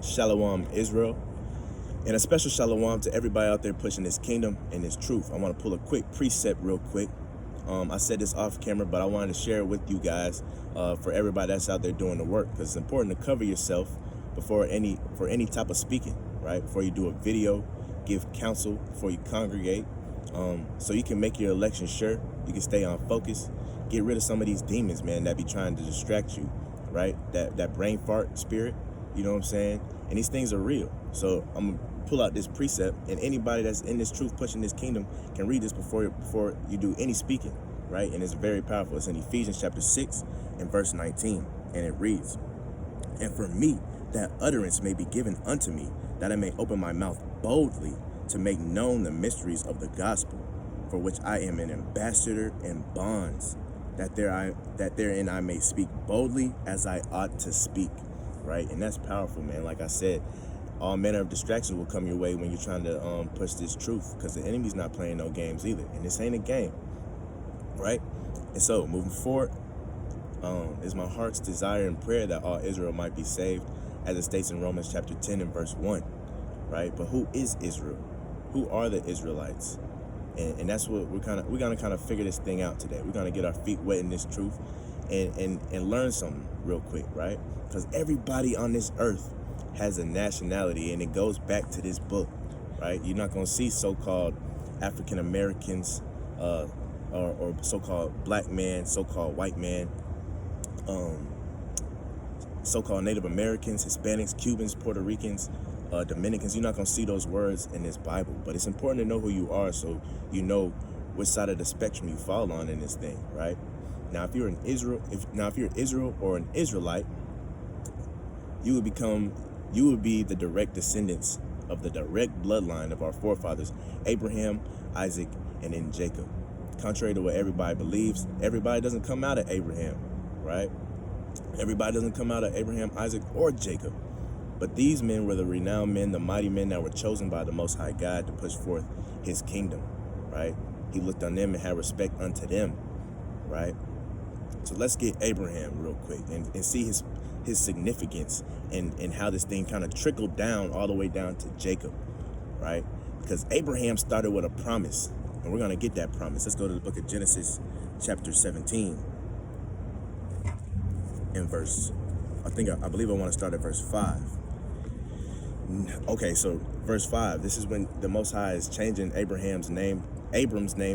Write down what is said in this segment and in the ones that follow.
Shalom, Israel. And a special shalom to everybody out there pushing this kingdom and this truth. I want to pull a quick precept real quick. I said this off camera, but I wanted to share it with you guys for everybody that's out there doing the work, because it's important to cover yourself for any type of speaking, right? Before you do a video, give counsel before you congregate, so you can make your election sure. You can stay on focus, get rid of some of these demons, man, that be trying to distract you, right? That brain fart spirit, you know what I'm saying? And these things are real. So I'm gonna pull out this precept, and anybody that's in this truth pushing this kingdom can read this before you do any speaking, right? And it's very powerful. It's in Ephesians chapter 6 and verse 19, and it reads, "And for me that utterance may be given unto me, that I may open my mouth boldly to make known the mysteries of the gospel, for which I am an ambassador in bonds, that therein I may speak boldly as I ought to speak." Right? And that's powerful, man. Like I said, all manner of distractions will come your way when you're trying to push this truth, because the enemy's not playing no games either, and this ain't a game, right? And so moving forward, is my heart's desire and prayer that all Israel might be saved, as it states in Romans chapter 10 and verse 1, right? But who is Israel? Who are the Israelites? And that's what we're gonna kind of figure this thing out today. We're gonna get our feet wet in this truth and learn something real quick, right? Because everybody on this earth has a nationality, and it goes back to this book, right? You're not gonna see so-called African Americans or so-called black man, so-called white man, so-called Native Americans, Hispanics, Cubans, Puerto Ricans, Dominicans. You're not gonna see those words in this Bible, but it's important to know who you are, so you know which side of the spectrum you fall on in this thing, right? Now, if you're Israel or an Israelite, you would be the direct descendants of the direct bloodline of our forefathers, Abraham, Isaac, and then Jacob. Contrary to what everybody believes, everybody doesn't come out of Abraham, right? Everybody doesn't come out of Abraham, Isaac, or Jacob. But these men were the renowned men, the mighty men that were chosen by the Most High God to push forth his kingdom, right? He looked on them and had respect unto them, right? So let's get Abraham real quick and see his significance and how this thing kind of trickled down all the way down to Jacob, right? Because Abraham started with a promise, and we're going to get that promise. Let's go to the book of Genesis chapter 17 and verse, I believe I want to start at verse 5. Okay, so verse 5, this is when the Most High is changing Abram's name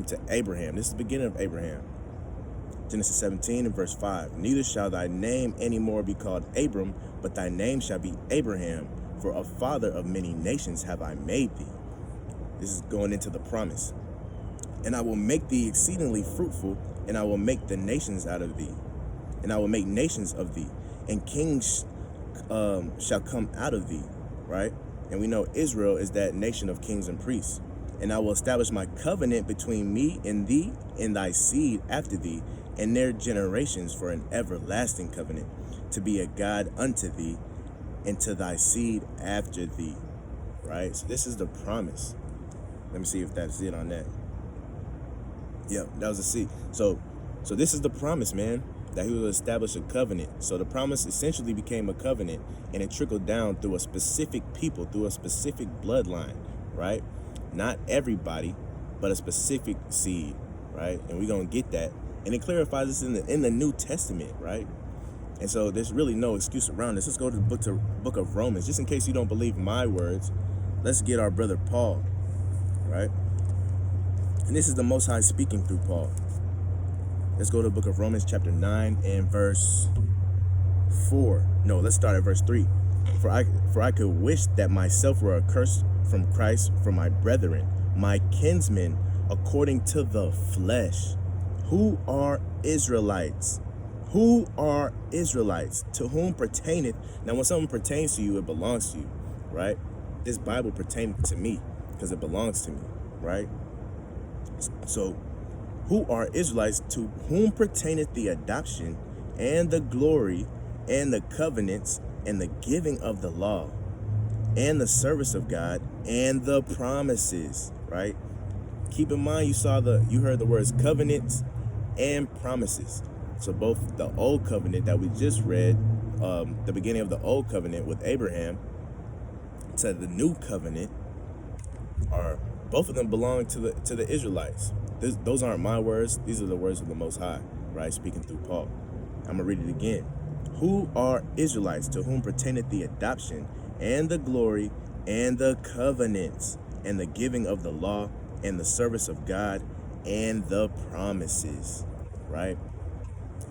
to Abraham. This is the beginning of Abraham. Genesis 17 and verse 5. "Neither shall thy name any more be called Abram, but thy name shall be Abraham, for a father of many nations have I made thee." This is going into the promise. "And I will make thee exceedingly fruitful, and I will make the nations out of thee. And I will make nations of thee, and kings shall come out of thee," right? And we know Israel is that nation of kings and priests. "And I will establish my covenant between me and thee and thy seed after thee, and their generations for an everlasting covenant, to be a God unto thee and to thy seed after thee," right? So this is the promise. Let me see if that's it on that. Yep, that was a C. So this is the promise, man, that he will establish a covenant. So the promise essentially became a covenant, and it trickled down through a specific people, through a specific bloodline, right? Not everybody, but a specific seed, right? And we're going to get that. And it clarifies this in the New Testament, right? And so there's really no excuse around this. Let's go to the book of Romans. Just in case you don't believe my words, let's get our brother Paul, right? And this is the Most High speaking through Paul. Let's go to the book of Romans chapter 9 and verse 4. No, let's start at verse 3. For I could wish that myself were accursed from Christ for my brethren, my kinsmen, according to the flesh, who are Israelites. Who are Israelites? To whom pertaineth. Now, when something pertains to you, it belongs to you, right? This Bible pertains to me because it belongs to me, right? So, who are Israelites, to whom pertaineth the adoption and the glory and the covenants and the giving of the law and the service of God and the promises, right? Keep in mind, you heard the words covenants and promises. So both the old covenant that we just read, the beginning of the old covenant with Abraham, to the new covenant are both of them belong to the Israelites. Those aren't my words. These are the words of the Most High, right? Speaking through Paul. I'm going to read it again. Who are Israelites, to whom pertaineth the adoption and the glory and the covenants and the giving of the law and the service of God and the promises, right?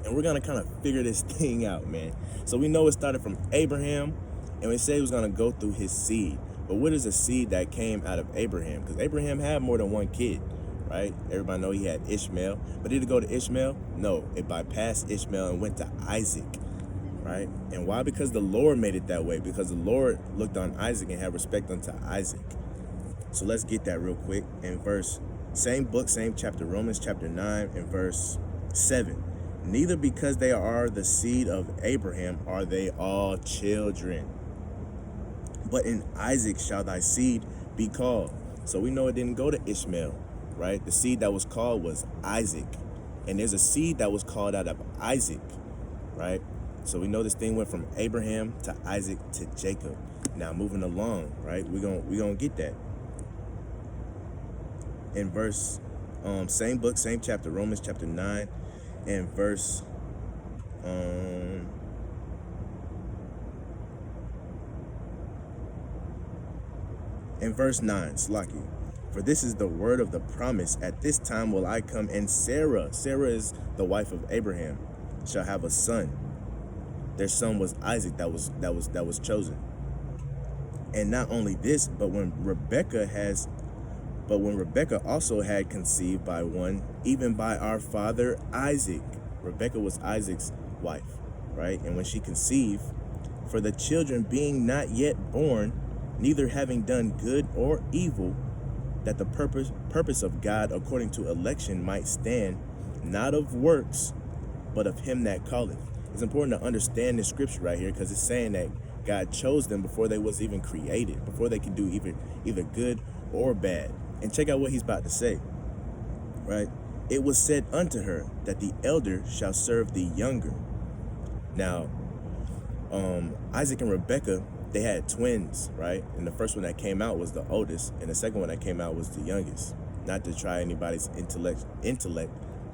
And we're going to kind of figure this thing out, man. So we know it started from Abraham, and we say it was going to go through his seed. But what is a seed that came out of Abraham? Because Abraham had more than one kid, right? Everybody know he had Ishmael. But did it go to Ishmael? No, it bypassed Ishmael and went to Isaac, right? And why? Because the Lord made it that way. Because the Lord looked on Isaac and had respect unto Isaac. So let's get that real quick. In same book, same chapter, Romans chapter 9 and verse 7. Neither because they are the seed of Abraham are they all children, but in Isaac shall thy seed be called. So we know it didn't go to Ishmael, right? The seed that was called was Isaac. And there's a seed that was called out of Isaac, right? So we know this thing went from Abraham to Isaac to Jacob. Now moving along, right? We're gonna get that. In same book, same chapter, Romans chapter 9 and verse in verse 9, Slaki. For this is the word of the promise. At this time will I come, and Sarah is the wife of Abraham, shall have a son. Their son was Isaac that was chosen. And not only this, but when Rebekah also had conceived by one, even by our father Isaac. Rebekah was Isaac's wife, right? And when she conceived, for the children being not yet born, neither having done good or evil, that the purpose of God according to election might stand, not of works, but of him that calleth. It's important to understand this scripture right here, because it's saying that God chose them before they was even created, before they could do either good or bad. And check out what he's about to say, right? It was said unto her that the elder shall serve the younger. Now, Isaac and Rebekah, they had twins, right? And the first one that came out was the oldest, and the second one that came out was the youngest. Not to try anybody's intellect,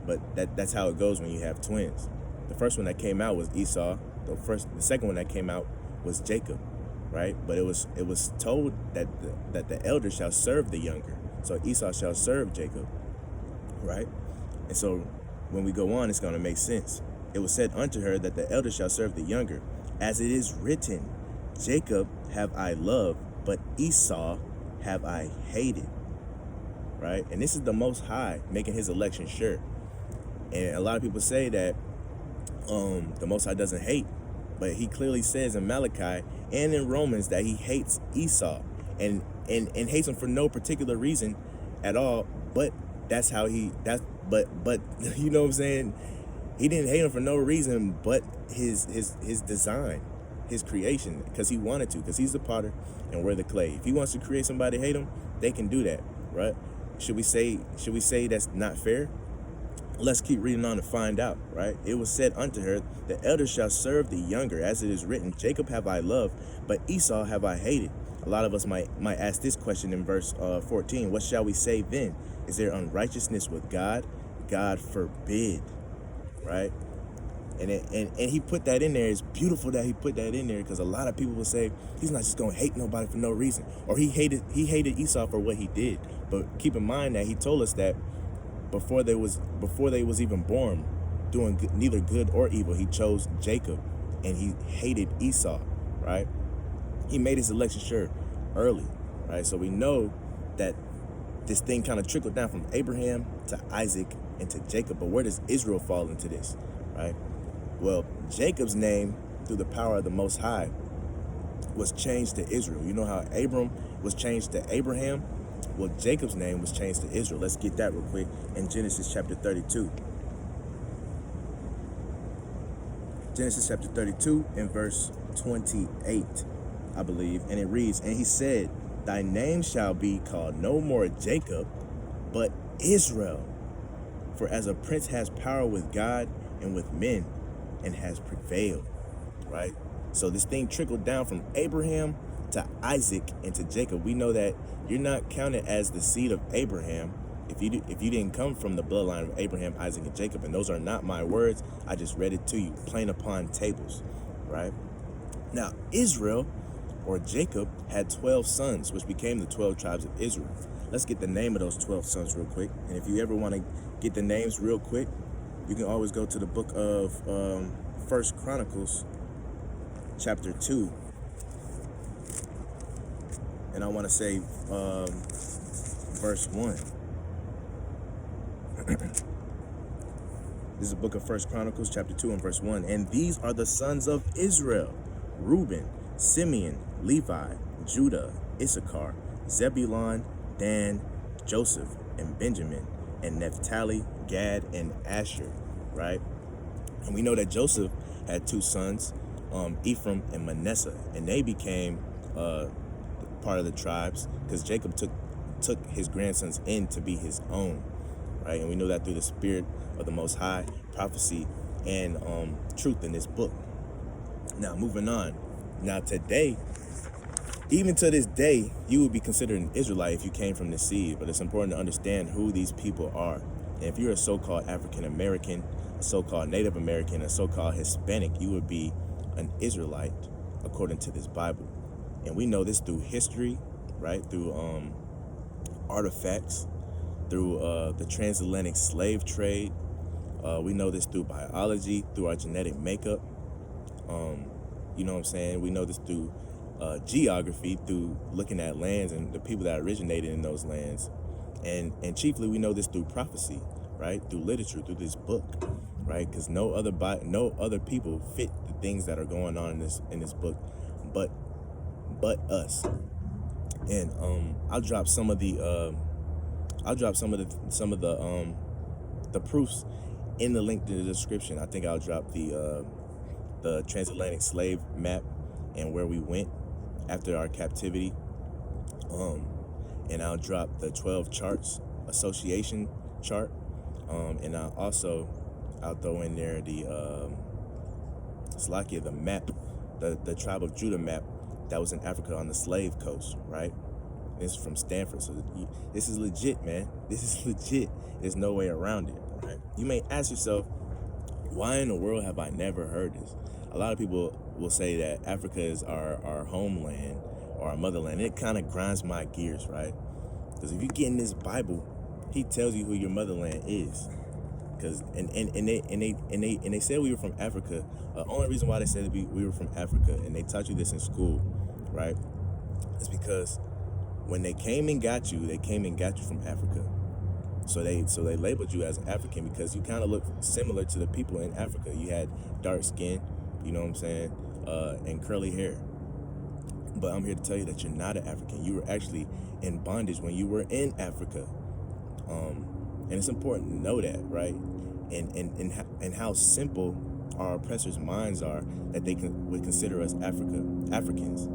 but that's how it goes when you have twins. The first one that came out was Esau. The second one that came out was Jacob, right? But it was told that the elder shall serve the younger. So Esau shall serve Jacob, right? And so when we go on, it's going to make sense. It was said unto her that the elder shall serve the younger, as it is written, Jacob have I loved, but Esau have I hated, right? And this is the Most High making his election sure. And a lot of people say that the Most High doesn't hate, but he clearly says in Malachi and in Romans that he hates Esau and hates him for no particular reason at all. But that's how but you know what I'm saying? He didn't hate him for no reason but his design, his creation, because he wanted to, because he's the potter and we're the clay. If he wants to create somebody to hate him, they can do that, right? Should we say that's not fair? Let's keep reading on to find out, right? It was said unto her, the elder shall serve the younger, as it is written, Jacob have I loved, but Esau have I hated. A lot of us might ask this question in verse 14. What shall we say then? Is there unrighteousness with God? God forbid, right? And he put that in there. It's beautiful that he put that in there, because a lot of people will say he's not just gonna hate nobody for no reason, or he hated Esau for what he did. But keep in mind that he told us that before they was even born, doing neither good or evil, he chose Jacob, and he hated Esau, right? He made his election sure early, right? So we know that this thing kind of trickled down from Abraham to Isaac and to Jacob. But where does Israel fall into this, right? Well, Jacob's name, through the power of the Most High, was changed to Israel. You know how Abram was changed to Abraham? Well, Jacob's name was changed to Israel. Let's get that real quick in Genesis chapter 32. Genesis chapter 32 and verse 28, I believe. And it reads, and he said, thy name shall be called no more Jacob, but Israel. For as a prince has power with God and with men, and has prevailed, right? So this thing trickled down from Abraham to Isaac and to Jacob. We know that you're not counted as the seed of Abraham if you didn't come from the bloodline of Abraham, Isaac, and Jacob. And those are not my words. I just read it to you, plain upon tables, right? Now, Israel, or Jacob, had 12 sons, which became the 12 tribes of Israel. Let's get the name of those 12 sons real quick. And if you ever want to get the names real quick, you can always go to the book of 1 Chronicles, chapter 2. And I want to say verse 1. This is the book of 1 Chronicles, chapter 2, and verse 1. And these are the sons of Israel: Reuben, Simeon, Levi, Judah, Issachar, Zebulun, Dan, Joseph, and Benjamin, and Naphtali, Gad, and Asher, right? And we know that Joseph had two sons, Ephraim and Manasseh, and they became part of the tribes because Jacob took his grandsons in to be his own, right? And we know that through the Spirit of the Most High, prophecy, and truth in this book. Now, moving on. Now, today, even to this day, you would be considered an Israelite if you came from this seed, but it's important to understand who these people are. And if you're a so-called African American, a so-called Native American, a so-called Hispanic, you would be an Israelite according to this Bible. And we know this through history, right? Through artifacts, through the transatlantic slave trade. We know this through biology, through our genetic makeup. You know what I'm saying? We know this through geography, through looking at lands and the people that originated in those lands. And chiefly, we know this through prophecy, right? Through literature, through this book, right? Because no other people fit the things that are going on in this book, but us. And I'll drop some of the proofs in the link to the description. I think I'll drop the transatlantic slave map and where we went after our captivity. And I'll drop the 12 charts association chart. And I'll throw in there the the map, the tribe of Judah map that was in Africa on the slave coast, right? This is from Stanford, so this is legit, man. This is legit. There's no way around it, right? You may ask yourself, why in the world have I never heard this? A lot of people will say that Africa is our homeland or our motherland. It kind of grinds my gears, right? Because if you get in this Bible, he tells you who your motherland is. Because and they said we were from Africa. Only reason why they said that we were from Africa, and they taught you this in school, right? Is because when they came and got you from Africa. So they labeled you as an African because you kind of look similar to the people in Africa. You had dark skin, you know what I'm saying, and curly hair. But I'm here to tell you that you're not an African. You were actually in bondage when you were in Africa. And it's important to know that, right? And how simple our oppressors' minds are that they would consider us Africans.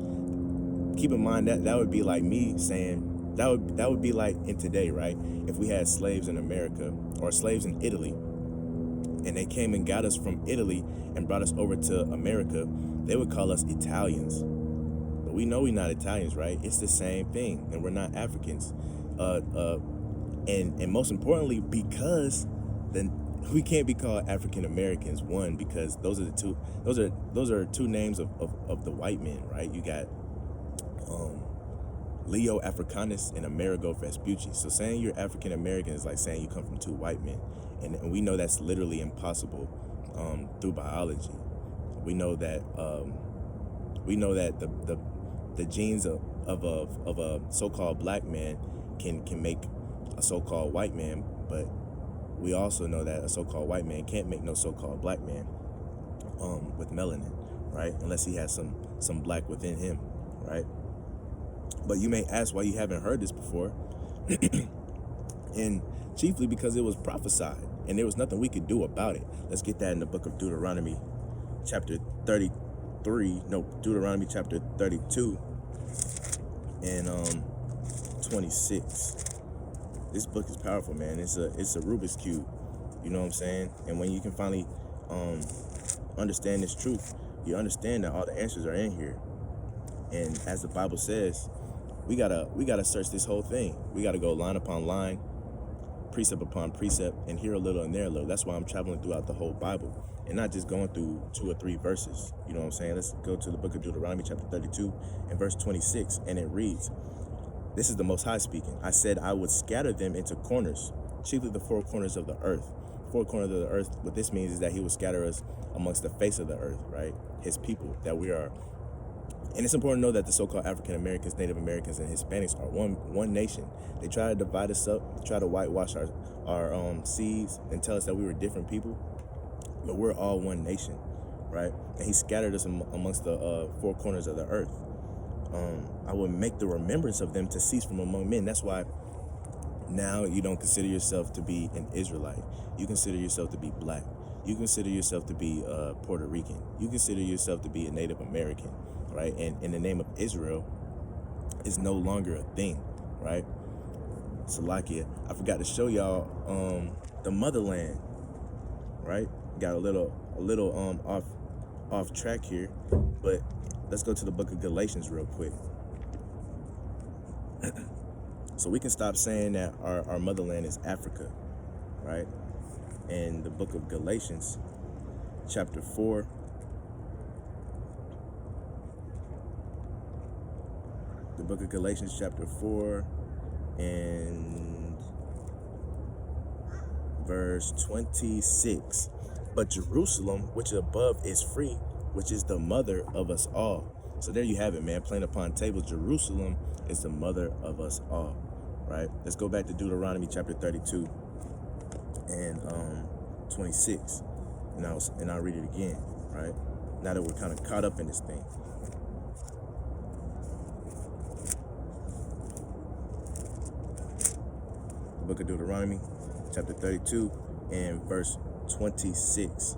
Keep in mind that would be like me saying, that would be like in today, right? If we had slaves in America or slaves in Italy, and they came and got us from Italy and brought us over to America, they would call us Italians. But we know we're not Italians, right? It's the same thing, and we're not Africans. And most importantly, because then we can't be called African Americans. One, because those are two names of the white men, right? You got Leo Africanus and Amerigo Vespucci. So saying you're African American is like saying you come from two white men, and we know that's literally impossible through biology. We know that the genes of a so-called black man can make a so-called white man, but we also know that a so-called white man can't make no so-called black man with melanin, right? Unless he has some black within him, right? But you may ask why you haven't heard this before. And chiefly because it was prophesied and there was nothing we could do about it. Let's get that in the book of Deuteronomy chapter 32 and 26. This book is powerful, man. It's a Rubik's Cube, you know what I'm saying? And when you can finally understand this truth, you understand that all the answers are in here. And as the Bible says, we gotta search this whole thing. We gotta go line upon line, precept upon precept, and here a little and there a little. That's why I'm traveling throughout the whole Bible and not just going through 2 or 3 verses. You know what I'm saying? Let's go to the book of Deuteronomy chapter 32 and verse 26, and it reads, this is the Most High speaking. I said I would scatter them into corners, chiefly the 4 corners of the earth. 4 corners of the earth, what this means is that he will scatter us amongst the face of the earth, right? His people, that we are. And it's important to know that the so-called African Americans, Native Americans, and Hispanics are one nation. They try to divide us up, try to whitewash our seeds and tell us that we were different people, but we're all one nation, right? And he scattered us amongst the 4 corners of the earth. I will make the remembrance of them to cease from among men. That's why now you don't consider yourself to be an Israelite. You consider yourself to be black. You consider yourself to be Puerto Rican. You consider yourself to be a Native American, right? And in the name of Israel is no longer a thing, right? Salakia, I forgot to show y'all the motherland, right? Got a little off track here, but let's go to the book of Galatians real quick. So we can stop saying that our motherland is Africa, right? In the book of Galatians, chapter 4, the book of Galatians, chapter 4, and verse 26. But Jerusalem, which above is free, which is the mother of us all. So there you have it, man. Plain upon tables, Jerusalem is the mother of us all, right? Let's go back to Deuteronomy chapter 32 and 26. And I'll read it again, right? Now that we're kind of caught up in this thing. The book of Deuteronomy chapter 32 and verse 26.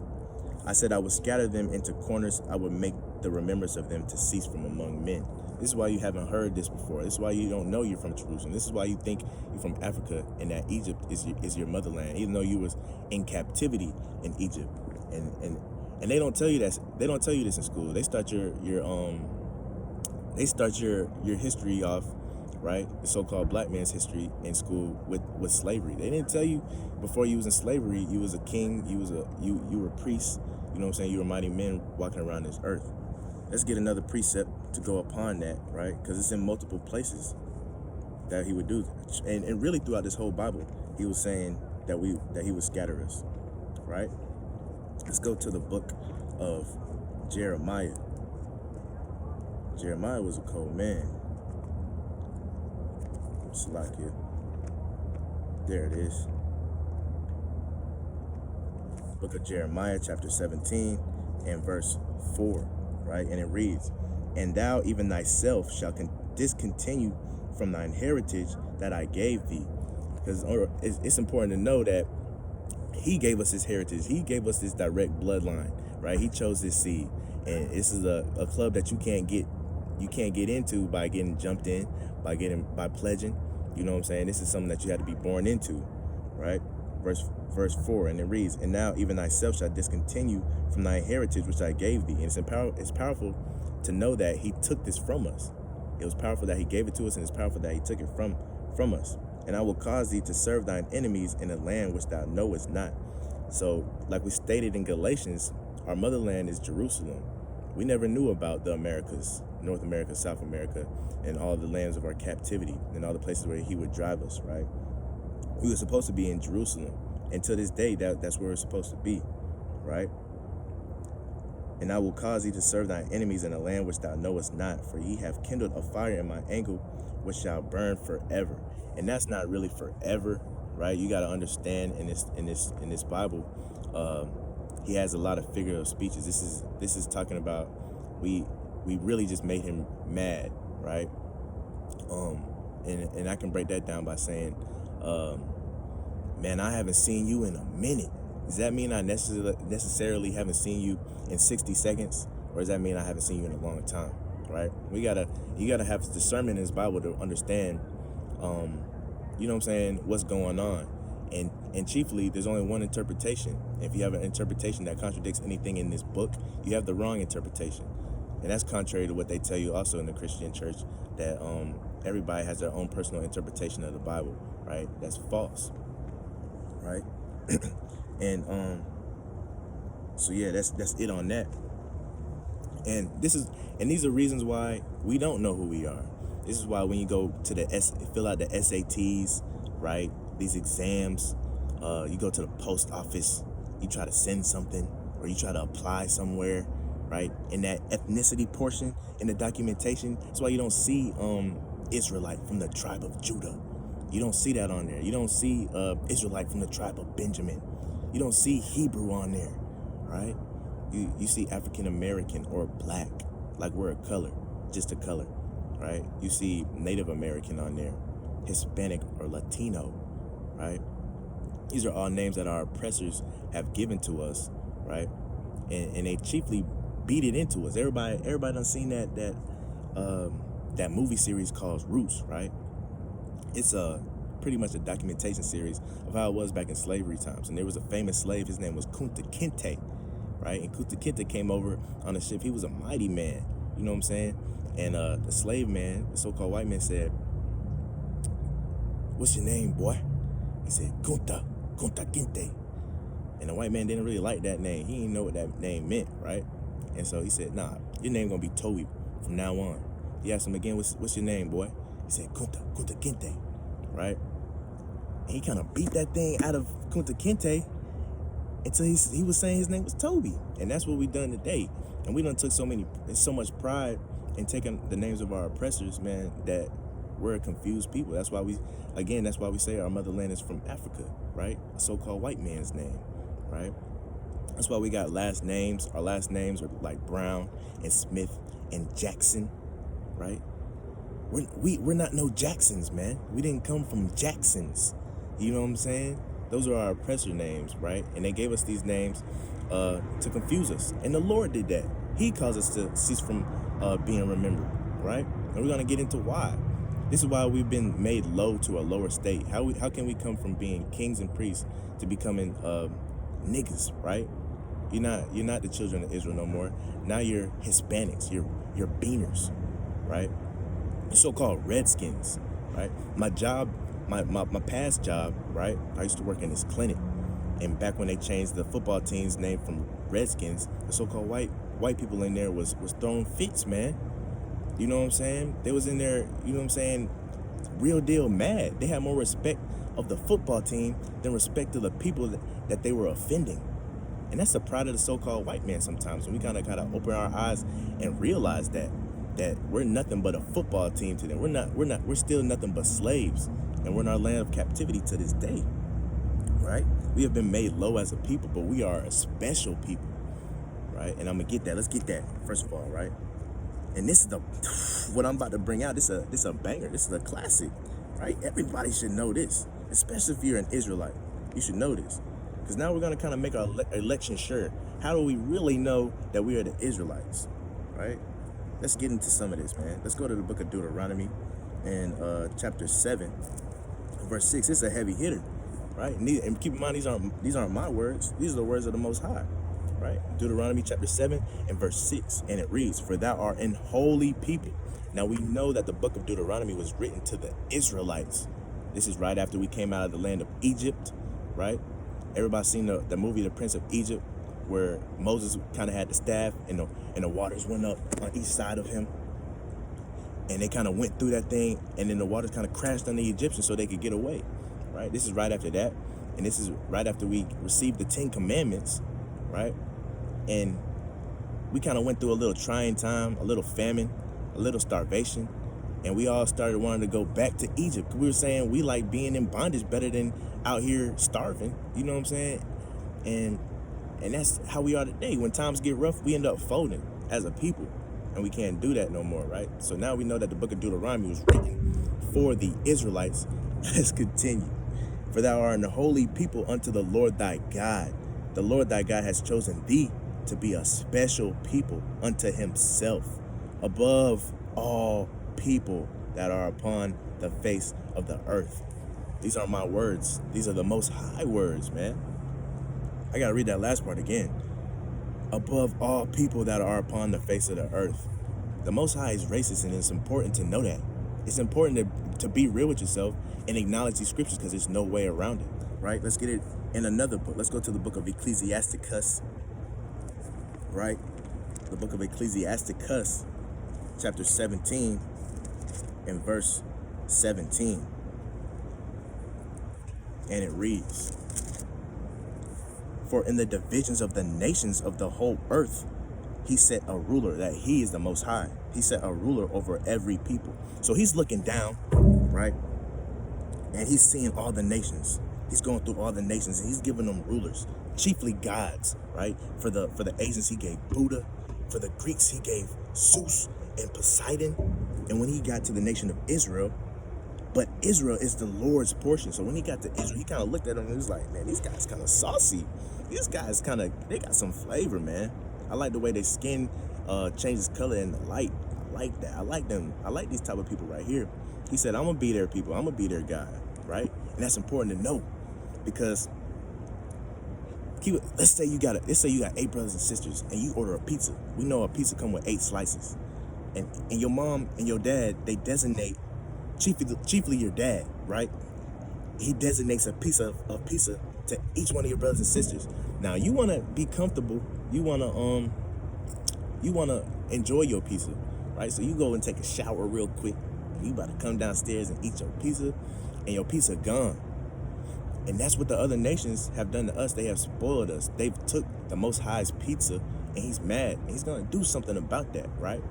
I said I would scatter them into corners. I would make the remembrance of them to cease from among men. This is why you haven't heard this before. This is why you don't know you're from Jerusalem. This is why you think you're from Africa and that Egypt is your motherland, even though you was in captivity in Egypt. And they don't tell you that. They don't tell you this in school. They start your history off, right? The so-called black man's history in school with slavery. They didn't tell you before you was in slavery you was a king, you were a priest, you know what I'm saying? You were mighty men walking around this earth. Let's get another precept to go upon that, right? Because it's in multiple places that he would do. And really throughout this whole Bible, he was saying that he would scatter us, right? Let's go to the book of Jeremiah. Jeremiah was a cold man. Salakia. There it is. Book of Jeremiah, chapter 17 and verse 4, right? And it reads, and thou even thyself shalt discontinue from thine heritage that I gave thee. Because it's important to know that he gave us his heritage. He gave us this direct bloodline, right? He chose this seed. And this is a club that you can't get into by getting jumped in, by pledging. You know what I'm saying? This is something that you had to be born into, right? Verse 4, and it reads, and now even thyself shalt discontinue from thy heritage which I gave thee. And it's powerful to know that he took this from us. It was powerful that he gave it to us, and it's powerful that he took it from us. And I will cause thee to serve thine enemies in a land which thou knowest not. So, like we stated in Galatians, our motherland is Jerusalem. We never knew about the Americas, North America, South America, and all the lands of our captivity, and all the places where he would drive us, right? We were supposed to be in Jerusalem. And to this day, that's where we're supposed to be, right? And I will cause thee to serve thine enemies in a land which thou knowest not, for ye have kindled a fire in my anger, which shall burn forever. And that's not really forever, right? You got to understand in this Bible, he has a lot of figure of speeches. This is talking about we really just made him mad, right? And I can break that down by saying, man, I haven't seen you in a minute. Does that mean I necessarily haven't seen you in 60 seconds? Or does that mean I haven't seen you in a long time, right? You gotta have discernment in this Bible to understand, you know what I'm saying, what's going on. And chiefly, there's only one interpretation. If you have an interpretation that contradicts anything in this book, you have the wrong interpretation. And that's contrary to what they tell you also in the Christian church, that everybody has their own personal interpretation of the Bible, right? That's false, right? And so yeah, that's it on that. And these are reasons why we don't know who we are. This is why when you go to fill out the SATs, right? These exams, you go to the post office, you try to send something, or you try to apply somewhere, right? In that ethnicity portion in the documentation, that's why you don't see Israelite from the tribe of Judah. You don't see that on there. You don't see Israelite from the tribe of Benjamin. You don't see Hebrew on there, right? You see African American or black, like we're a color, just a color, right? You see Native American on there, Hispanic or Latino, right? These are all names that our oppressors have given to us, right? And they chiefly beat it into us. Everybody done seen that movie series called Roots, right? It's pretty much a documentation series of how it was back in slavery times. And there was a famous slave, his name was Kunta Kinte, right? And Kunta Kinte came over on a ship. He was a mighty man, you know what I'm saying? And the slave man, the so-called white man, said, "What's your name, boy?" He said, Kunta Kinte. And the white man didn't really like that name. He didn't know what that name meant, right? And so he said, "Nah, your name gonna be Toby from now on." He asked him again, what's your name, boy? He said, Kunta Kinte, right? And he kind of beat that thing out of Kunta Kinte until he was saying his name was Toby. And that's what we done today. And we done took so much pride in taking the names of our oppressors, man, that we're a confused people. That's why we say our motherland is from Africa, right? A so-called white man's name, right? That's why we got last names. Our last names are like Brown and Smith and Jackson, right? We're not no Jacksons, man. We didn't come from Jacksons. You know what I'm saying? Those are our oppressor names, right? And they gave us these names to confuse us. And the Lord did that. He caused us to cease from being remembered, right? And we're going to get into why. This is why we've been made low to a lower state. How can we come from being kings and priests to becoming niggas, right? You're not the children of Israel no more. Now you're Hispanics. You're beaners, right? You're so-called redskins, right? My job, my past job, right? I used to work in this clinic, and back when they changed the football team's name from Redskins, the so-called white people in there was throwing fits, man. You know what I'm saying? They was in there, you know what I'm saying, real deal mad. They had more respect of the football team than respect to the people that they were offending. And that's the pride of the so-called white man sometimes. And we kind of gotta open our eyes and realize that we're nothing but a football team to them. We're still nothing but slaves. And we're in our land of captivity to this day, right? We have been made low as a people, but we are a special people, right? And I'm gonna get that. Let's get that, first of all, right? And this is what I'm about to bring out. This is a banger. This is a classic, right? Everybody should know this, especially if you're an Israelite. You should know this. Because now we're going to kind of make our election sure. How do we really know that we are the Israelites, right? Let's get into some of this, man. Let's go to the book of Deuteronomy and chapter 7, verse 6. It's a heavy hitter, right? And keep in mind, these aren't my words. These are the words of the Most High, right? Deuteronomy chapter 7 and verse 6. And it reads, "For thou art an holy people." Now we know that the book of Deuteronomy was written to the Israelites. This is right after we came out of the land of Egypt, right? Everybody seen the movie The Prince of Egypt, where Moses kind of had the staff and the waters went up on each side of him. And they kind of went through that thing, and then the waters kind of crashed on the Egyptians so they could get away, right? This is right after that. And this is right after we received the 10 Commandments, right? And we kind of went through a little trying time, a little famine, a little starvation. And we all started wanting to go back to Egypt. We were saying we like being in bondage better than out here starving. You know what I'm saying? And that's how we are today. When times get rough, we end up folding as a people. And we can't do that no more, right? So now we know that the book of Deuteronomy was written for the Israelites. Let's continue. "For thou art a holy people unto the Lord thy God. The Lord thy God has chosen thee to be a special people unto himself, above all people that are upon the face of the earth." These aren't my words. These are the Most High words, man. I gotta read that last part again. above all people that are upon the face of the earth. The Most High is racist, and it's important to know that. It's important to be real with yourself and acknowledge these scriptures, because there's no way around it, right? Let's get it in another book. Let's go to the book of Ecclesiasticus, right? The book of Ecclesiasticus, chapter 17 and verse 17. And it reads, "For in the divisions of the nations of the whole earth, he set a ruler," that he is the Most High. He set a ruler over every people. So he's looking down, right? And he's seeing all the nations. He's going through all the nations, and he's giving them rulers, chiefly gods, right? For the Asians, he gave Buddha. For the Greeks, he gave Zeus and Poseidon. And when he got to the nation of Israel, but Israel is the Lord's portion. So when he got to Israel, he kind of looked at them and he was like, man, these guys kind of saucy. These guys they got some flavor, man. I like the way their skin changes color in the light. I like that. I like them. I like these type of people right here. He said, I'm gonna be their people. I'm gonna be their God, right? And that's important to know, because let's say you got 8 brothers and sisters, and you order a pizza. We know a pizza come with 8 slices, and your mom and your dad, they designate, chiefly your dad, right? He designates a piece of pizza to each one of your brothers and sisters. Now you want to be comfortable. You want to enjoy your pizza, right? So you go and take a shower real quick. And you about to come downstairs and eat your pizza, and your pizza gone. And that's what the other nations have done to us. They have spoiled us. They've took the Most High's pizza, and he's mad. And he's going to do something about that, right?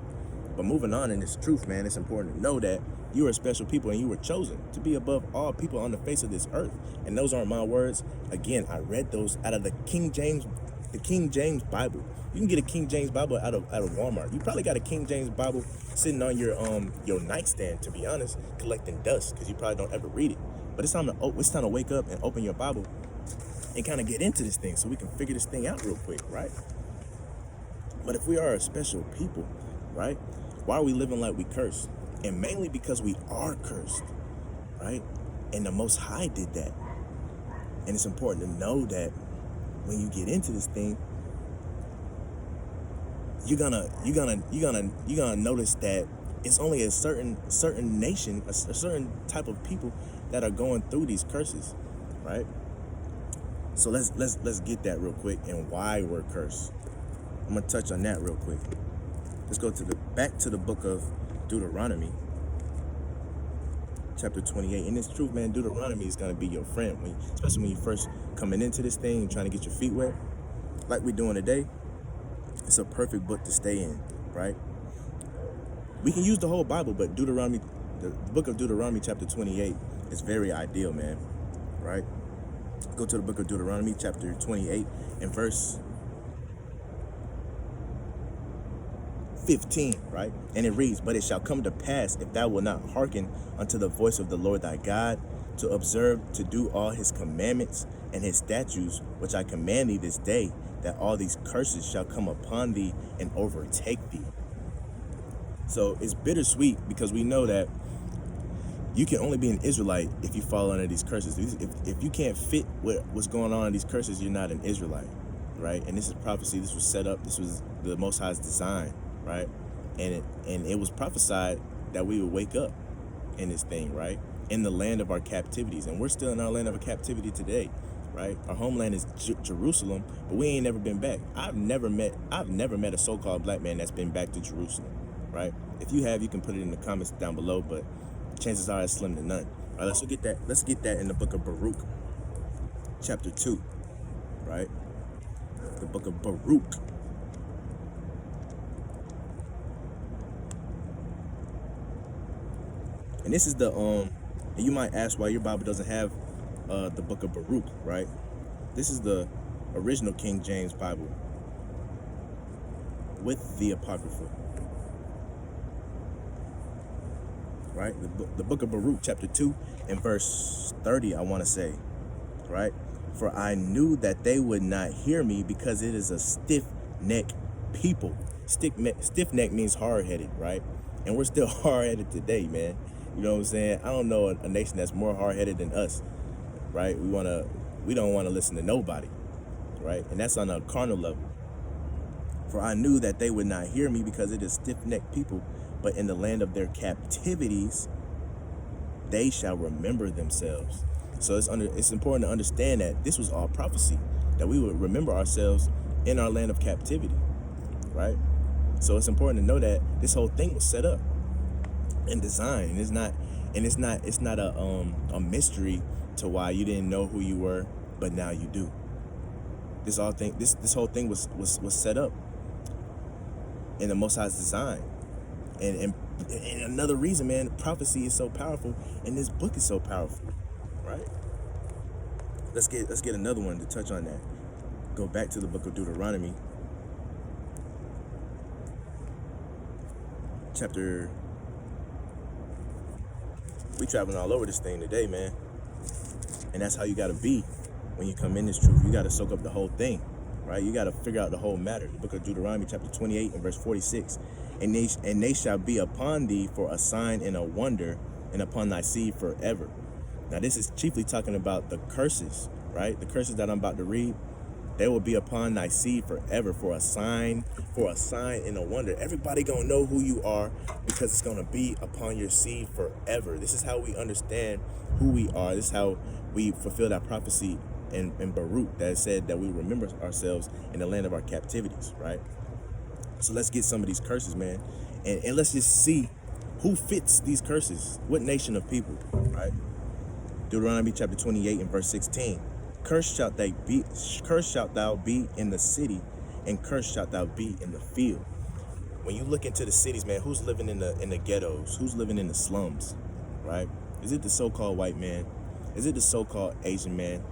But moving on in this truth, man, it's important to know that you are a special people, and you were chosen to be above all people on the face of this earth. And those aren't my words. Again, I read those out of the King James Bible. You can get a King James Bible out of Walmart. You probably got a King James Bible sitting on your nightstand, to be honest, collecting dust, because you probably don't ever read it. But it's time to wake up and open your Bible and kind of get into this thing, so we can figure this thing out real quick, right? But if we are a special people, right, why are we living like we cursed? And mainly because we are cursed, right? And the Most High did that. And it's important to know that when you get into this thing, you're gonna notice that it's only a certain nation, a certain type of people that are going through these curses, right? So let's get that real quick, and why we're cursed. I'm gonna touch on that real quick. Let's go back to the book of Deuteronomy, chapter 28. And it's truth, man, Deuteronomy is gonna be your friend, especially when you first coming into this thing and trying to get your feet wet, like we're doing today. It's a perfect book to stay in, right? We can use the whole Bible, but the book of Deuteronomy, chapter 28, is very ideal, man, right? Go to the book of Deuteronomy, chapter 28, and verse 15, right? And it reads, "But it shall come to pass, if thou wilt not hearken unto the voice of the Lord thy God, to observe to do all his commandments and his statutes, which I command thee this day, that all these curses shall come upon thee and overtake thee." So it's bittersweet, because we know that you can only be an Israelite if you fall under these curses. If you can't fit what's going on in these curses, you're not an Israelite, right? And this is prophecy. This was set up. This was the Most High's design, right? And it was prophesied that we would wake up in this thing, right? In the land of our captivities. And we're still in our land of captivity today, right? Our homeland is Jerusalem, but we ain't never been back. I've never met a so-called black man that's been back to Jerusalem, right? If you have, you can put it in the comments down below, but chances are it's slim to none. All right, let's get that in the book of Baruch, chapter 2, right? The book of Baruch. And this is and you might ask why your Bible doesn't have the book of Baruch, right? This is the original King James Bible with the Apocrypha, right? The book of Baruch, chapter 2 and verse 30, I want to say, right? "For I knew that they would not hear me, because it is a stiff-necked people." Stiff-necked means hard-headed, right? And we're still hard-headed today, man. You know what I'm saying? I don't know a nation that's more hard-headed than us, right? We don't want to listen to nobody, right? And that's on a carnal level. For I knew that they would not hear me because it is stiff-necked people, but in the land of their captivities, they shall remember themselves. So it's important to understand that this was all prophecy, that we would remember ourselves in our land of captivity, right? So it's important to know that this whole thing was set up and designed, and it's not a mystery to why you didn't know who you were, but now you do. This whole thing was set up in the Most High's design, and another reason, man, prophecy is so powerful, and this book is so powerful, right? Let's get another one to touch on that. Go back to the book of Deuteronomy, chapter. We traveling all over this thing today, man, and that's how you gotta be when you come in this truth. You gotta soak up the whole thing, right? You gotta figure out the whole matter. The book of Deuteronomy, chapter 28 and verse 46. And they shall be upon thee for a sign and a wonder, and upon thy seed forever. Now, this is chiefly talking about the curses, right? The curses that I'm about to read. They will be upon thy seed forever for a sign and a wonder. Everybody gonna know who you are because it's gonna be upon your seed forever. This is how we understand who we are. This is how we fulfill that prophecy in Baruch that said that we remember ourselves in the land of our captivities, right? So let's get some of these curses, man, and let's just see who fits these curses. What nation of people, right? Deuteronomy chapter 28 and verse 16. Cursed shalt thou be in the city, and cursed shalt thou be in the field. When you look into the cities, man, who's living in the ghettos? Who's living in the slums, right? Is it the so-called white man? Is it the so-called Asian man?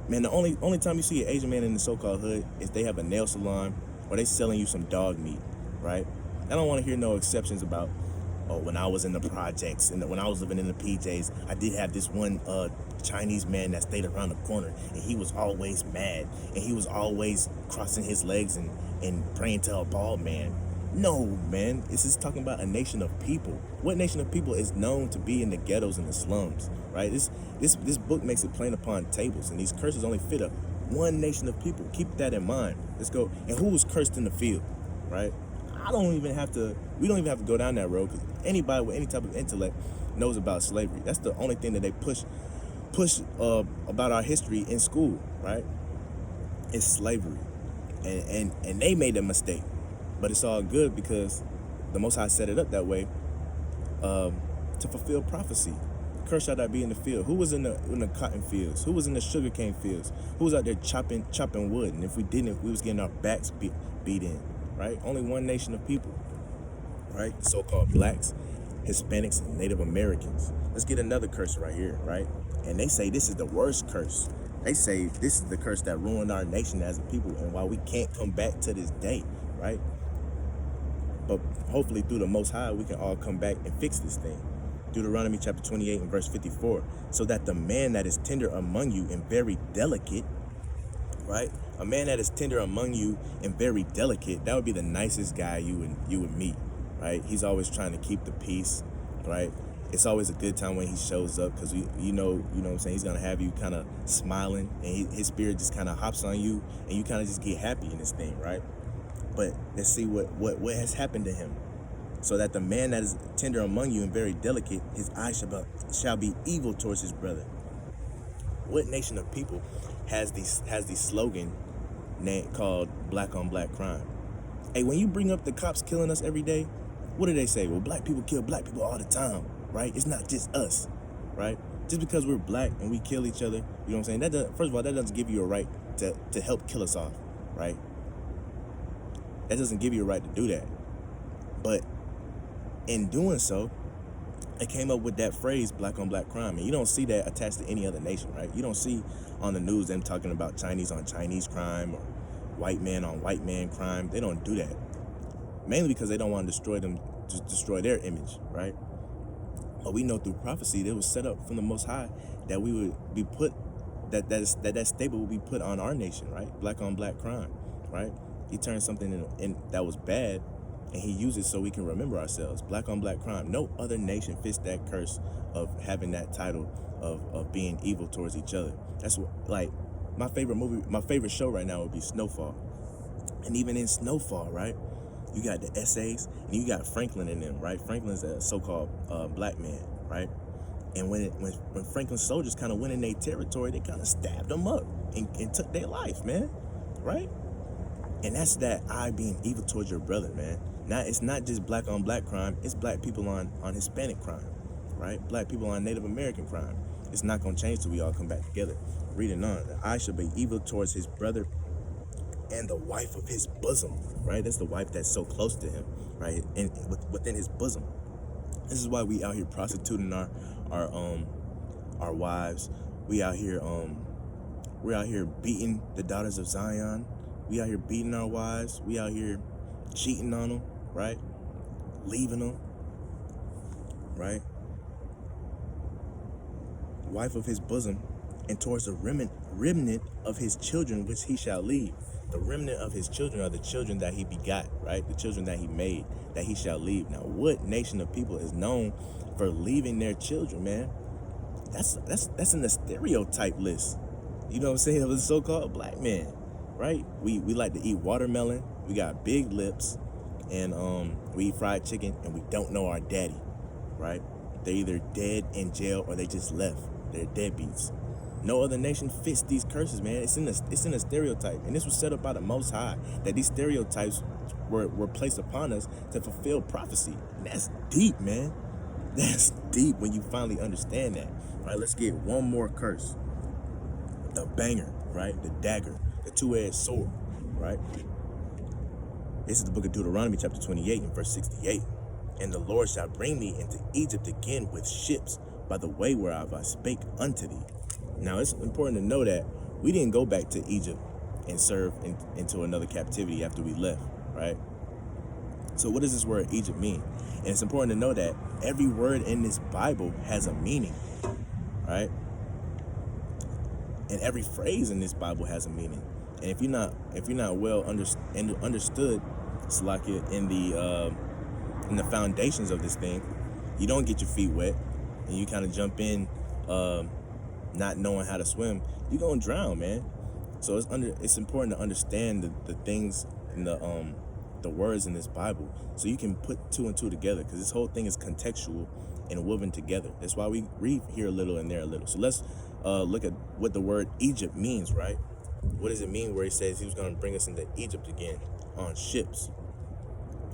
Man, the only time you see an Asian man in the so-called hood is they have a nail salon or they selling you some dog meat, right? I don't want to hear no exceptions about, oh, when I was in the projects and when I was living in the PJs, I did have this one Chinese man that stayed around the corner, and he was always mad, and he was always crossing his legs and praying to a bald man. No, man, this is talking about a nation of people. What nation of people is known to be in the ghettos and the slums, right? This book makes it plain upon tables, and these curses only fit up one nation of people. Keep that in mind. Let's go. And who was cursed in the field, right? We don't even have to go down that road, because anybody with any type of intellect knows about slavery. That's the only thing that they push about our history in school, right? It's slavery, and they made a mistake, but it's all good because the Most High set it up that way to fulfill prophecy. Cursed shall thou be in the field. Who was in the cotton fields? Who was in the sugarcane fields? Who was out there chopping wood? And if we didn't, we was getting our backs beat in, right? Only one nation of people, right? So-called blacks, Hispanics, and Native Americans. Let's get another curse right here, right? And they say this is the worst curse. They say this is the curse that ruined our nation as a people, and why we can't come back to this day, right? But hopefully through the Most High, we can all come back and fix this thing. Deuteronomy chapter 28 and verse 54. So that the man that is tender among you and very delicate, right? A man that is tender among you and very delicate, that would be the nicest guy you would meet, right? He's always trying to keep the peace, right? It's always a good time when he shows up, because you know what I'm saying, he's gonna have you kind of smiling, and his spirit just kind of hops on you, and you kind of just get happy in this thing, right? But let's see what has happened to him. So that the man that is tender among you and very delicate, his eyes shall be evil towards his brother. What nation of people has the slogan called black on black crime? Hey, when you bring up the cops killing us every day, what do they say? Well, black people kill black people all the time, right? It's not just us, right? Just because we're black and we kill each other, you know what I'm saying? First of all, that doesn't give you a right to help kill us off, right? That doesn't give you a right to do that. But in doing so, it came up with that phrase, black on black crime. And you don't see that attached to any other nation, right? You don't see on the news them talking about Chinese on Chinese crime or white man on white man crime. They don't do that. Mainly because they don't want to destroy their image, right? But we know through prophecy, it was set up from the Most High that we would be put, that staple would be put on our nation, right? Black on black crime, right? He turned something in that was bad, and he used it so we can remember ourselves. Black on black crime. No other nation fits that curse of having that title of being evil towards each other. That's what, like, my favorite show right now would be Snowfall. And even in Snowfall, right? You got the essays, and you got Franklin in them, right? Franklin's a so-called black man, right? And when Franklin's soldiers kind of went in their territory, they kind of stabbed them up and took their life, man, right? And that's that I being evil towards your brother, man. Now, it's not just black on black crime, it's black people on Hispanic crime, right? Black people on Native American crime. It's not going to change till we all come back together. Reading on, the eye shall be evil towards his brother and the wife of his bosom, right? That's the wife that's so close to him, right? And within his bosom. This is why we out here prostituting our wives. We out here we're out here beating the daughters of Zion. We out here beating our wives. We out here cheating on them, right? Leaving them, right? Wife of his bosom, and towards the remnant of his children which he shall leave. The remnant of his children are the children that he begot, right? The children that he made, that he shall leave. Now, what nation of people is known for leaving their children, man? That's in the stereotype list. You know what I'm saying? Of the so-called black man, right? We like to eat watermelon. We got big lips, and we eat fried chicken, and we don't know our daddy, right? They're either dead in jail or they just left. They're deadbeats. No other nation fits these curses, man. It's in a stereotype, and this was set up by the Most High, that these stereotypes were placed upon us to fulfill prophecy. And that's deep, man. That's deep when you finally understand that. All right, let's get one more curse. The banger, right? The dagger, the two-edged sword, right? This is the book of Deuteronomy Chapter 28 and verse 68. And the Lord shall bring thee into Egypt again with ships by the way whereof I spake unto thee. Now, it's important to know that we didn't go back to Egypt and serve into another captivity after we left, right? So what does this word Egypt mean? And it's important to know that every word in this Bible has a meaning, right? And every phrase in this Bible has a meaning. And if you're not well understood, Salakia, in the foundations of this thing, you don't get your feet wet, and you kind of jump in, not knowing how to swim, you're gonna drown, man. So it's important to understand the things in the words in this Bible, so you can put two and two together, because this whole thing is contextual and woven together. That's why we read here a little and there a little. So let's look at what the word Egypt means, right? What does it mean where he says he was going to bring us into Egypt again on ships?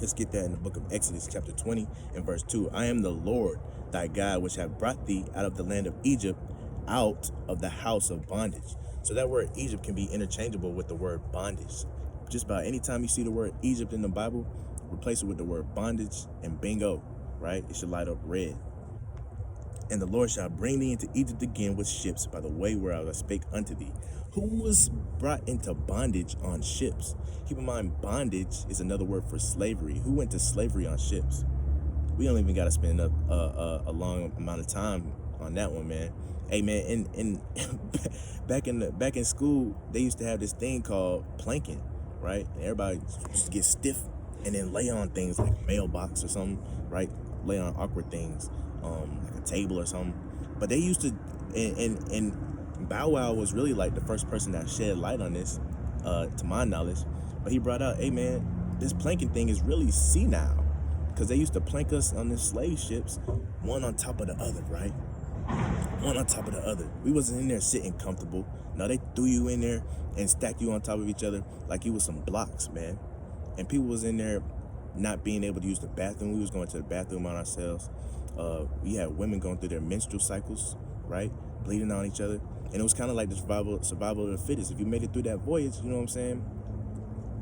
Let's get that in the book of Exodus chapter 20 and verse 2. I am the Lord thy God, which have brought thee out of the land of Egypt, out of the house of bondage. So that word Egypt can be interchangeable with the word bondage. Just about any time you see the word Egypt in the Bible, replace it with the word bondage, and bingo, right? It should light up red. And the Lord shall bring thee into Egypt again with ships by the way whereof I spake unto thee. Who was brought into bondage on ships? Keep in mind, bondage is another word for slavery. Who went to slavery on ships? We don't even got to spend a long amount of time on that one, man. Hey, man, in back in school, they used to have this thing called planking, right? And everybody used to get stiff and then lay on things like a mailbox or something, right? Lay on awkward things, like a table or something. But they used to, and Bow Wow was really like the first person that shed light on this, to my knowledge. But he brought out, hey man, this planking thing is really senile, because they used to plank us on the slave ships, one on top of the other, right? One on top of the other. We wasn't in there sitting comfortable. No, they threw you in there and stacked you on top of each other like you was some blocks, man. And people was in there not being able to use the bathroom. We was going to the bathroom on ourselves. We had women going through their menstrual cycles, right? Bleeding on each other. And it was kind of like the survival of the fittest. If you made it through that voyage, you know what I'm saying?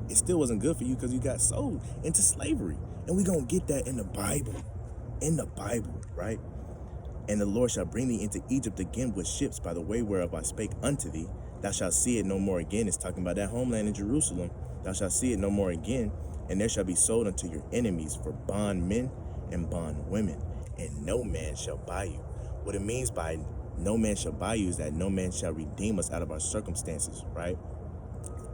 It still wasn't good for you because you got sold into slavery. And we gonna get that in the Bible. In the Bible, right? And the Lord shall bring thee into Egypt again with ships by the way whereof I spake unto thee. Thou shalt see it no more again. It's talking about that homeland in Jerusalem. Thou shalt see it no more again. And there shall be sold unto your enemies for bondmen and bondwomen. And no man shall buy you. What it means by no man shall buy you is that no man shall redeem us out of our circumstances, right?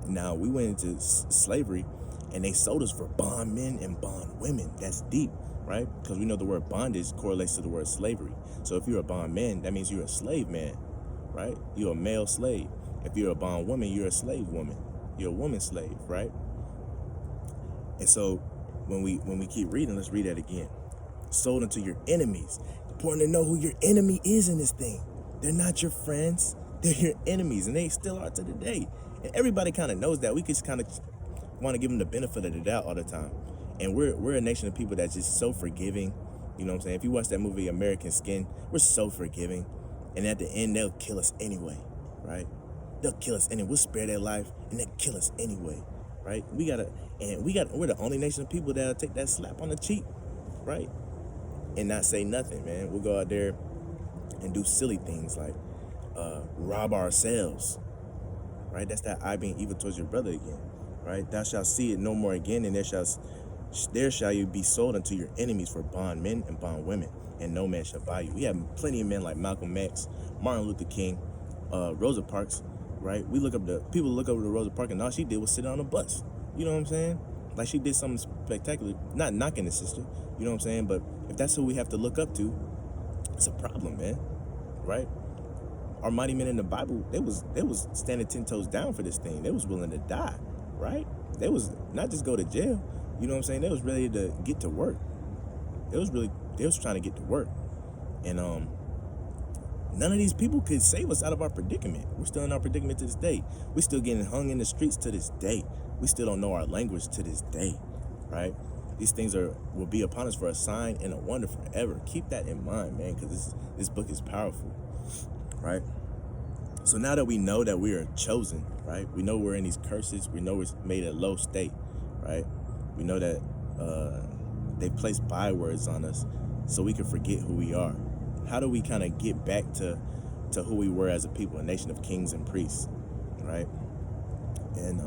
Now, we went into slavery and they sold us for bondmen and bondwomen. That's deep, right? Because we know the word bondage correlates to the word slavery. So if you're a bondman, that means you're a slave man, right? You're a male slave. If you're a bondwoman, you're a slave woman. You're a woman slave, right? And so when we keep reading, let's read that again. Sold unto your enemies. Important to know who your enemy is in this thing. They're not your friends. They're your enemies, and they still are to the day. And everybody kind of knows that. We just kind of want to give them the benefit of the doubt all the time. And we're a nation of people that's just so forgiving. You know what I'm saying? If you watch that movie American Skin, we're so forgiving. And at the end, they'll kill us anyway, right? They'll kill us anyway. We'll spare their life, and they'll kill us anyway, right? We're the only nation of people that'll take that slap on the cheek, right? And not say nothing, man. We'll go out there and do silly things like rob ourselves, right? That's that I being evil towards your brother again, right? Thou shalt see it no more again, and there shall you be sold unto your enemies for bondmen and bondwomen, and no man shall buy you. We have plenty of men like Malcolm X, Martin Luther King, Rosa Parks, right? People look over to Rosa Parks, and all she did was sit on a bus. You know what I'm saying? Like she did something spectacular. Not knocking the sister, you know what I'm saying? But if that's who we have to look up to, it's a problem, man, right? Our mighty men in the Bible, they was standing 10 toes down for this thing. They was willing to die, right? They was not just go to jail. You know what I'm saying? They was ready to get to work. They was trying to get to work. And none of these people could save us out of our predicament. We're still in our predicament to this day. We're still getting hung in the streets to this day. We still don't know our language to this day, right? These things will be upon us for a sign and a wonder forever. Keep that in mind, man, because this book is powerful, right? So now that we know that we are chosen, right? We know we're in these curses. We know we're made a low state, right? We know that they place bywords on us so we can forget who we are. How do we kind of get back to who we were as a people, a nation of kings and priests, right? And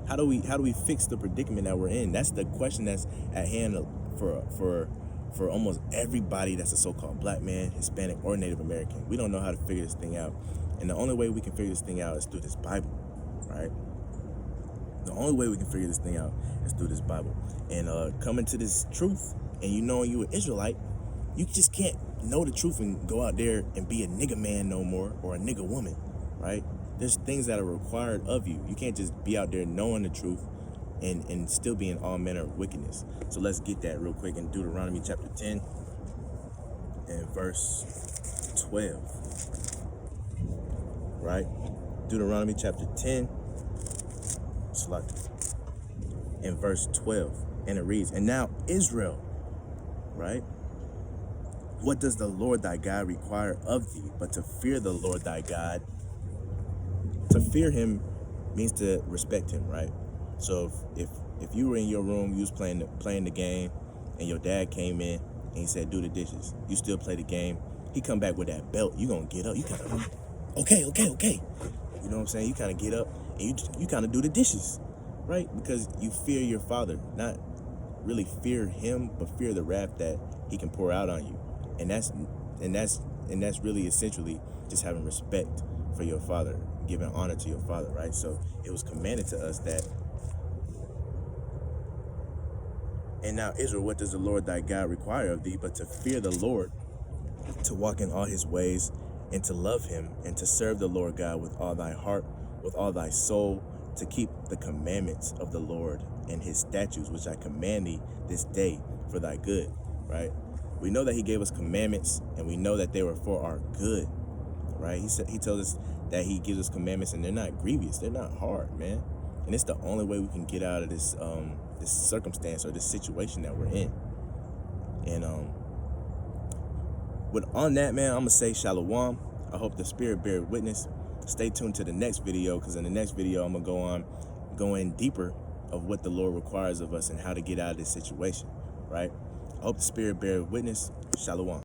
how do we fix the predicament that we're in? That's the question that's at hand for almost everybody that's a so-called black man, Hispanic, or Native American. We don't know how to figure this thing out. And the only way we can figure this thing out is through this Bible, right? The only way we can figure this thing out is through this Bible. And coming to this truth, and you knowing you an Israelite, you just can't know the truth and go out there and be a nigga man no more, or a nigga woman, right? There's things that are required of you. You can't just be out there knowing the truth and still be in all manner of wickedness. So let's get that real quick in Deuteronomy chapter 10 and verse 12, right? Deuteronomy chapter 10, in verse 12, and it reads, and now Israel, right? What does the Lord thy God require of thee but to fear the Lord thy God? To fear him means to respect him, right? So if you were in your room, you was playing the game, and your dad came in and he said, do the dishes. You still play the game. He come back with that belt. You gonna get up. You kind of, okay. You know what I'm saying? You kind of get up and you kind of do the dishes, right? Because you fear your father, not really fear him, but fear the wrath that he can pour out on you. And that's really essentially just having respect for your father, giving honor to your father, right? So it was commanded to us that, and now Israel, what does the Lord thy God require of thee but to fear the Lord, to walk in all his ways, and to love him, and to serve the Lord God with all thy heart, with all thy soul, to keep the commandments of the Lord and his statutes, which I command thee this day for thy good, right? We know that he gave us commandments, and we know that they were for our good, right? He tells us that he gives us commandments, and they're not grievous, they're not hard, man. And it's the only way we can get out of this this circumstance or this situation that we're in. And on that, man, I'm gonna say shalom. I hope the Spirit bear witness. Stay tuned to the next video, because in the next video I'm gonna go in deeper of what the Lord requires of us and how to get out of this situation, right? I hope the Spirit bear witness. Shalom.